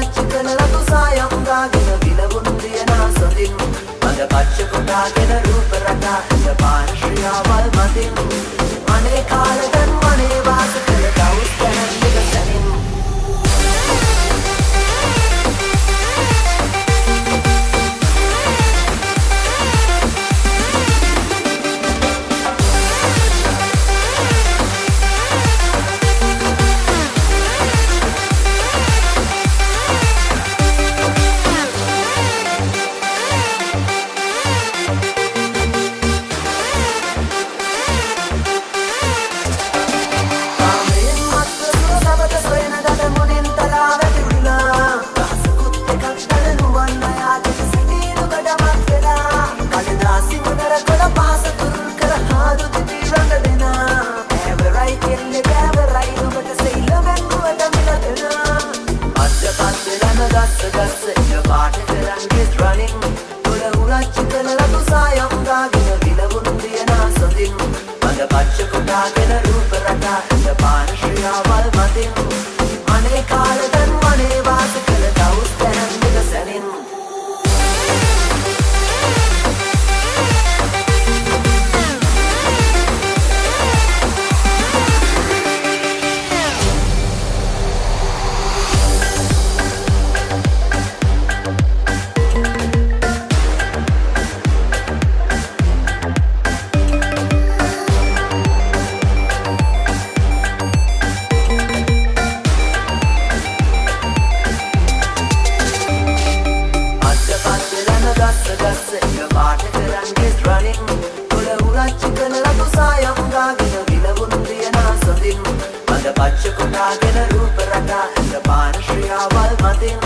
උරච්චිකල රතු සායම් ගාගෙන විලවුන්දිය නාසොඳින් මඟ පච්ච කොටාගෙන රූප රටා ඇඳ පාන ශ්‍රියාවල් මතින් අනේ කාලෙදන් වනේ වාස කළ දවුස් දැනන් දිගසැනින් පච්ච කොටාගෙන රූප රටා ඇඳ පාන ශ්‍රියාවල් මතින්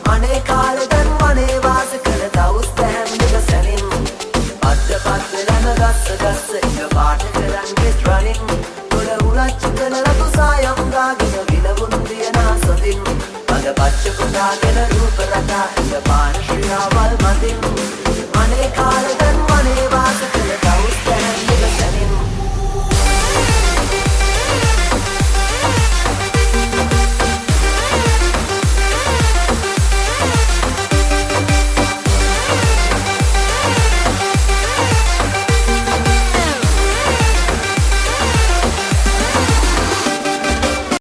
අනේ කාලෙදන් වනේ වාස කළ දවුස් දැන් දිගසැනින් අද්ද පත් වෙලන ගස්ස එක පාට කරන් ගෙස් රනින් තොල උරච්චිකල රතු සායම් ගාගෙන විලවුන්දිය නාසොඳින් මඟ පච්ච කොටාගෙන රූප රටා ඇඳ පාන ශ්‍රියාවල් මතින් අනේ කාලෙදන් වනේ වාස කළ දවුස් දැන්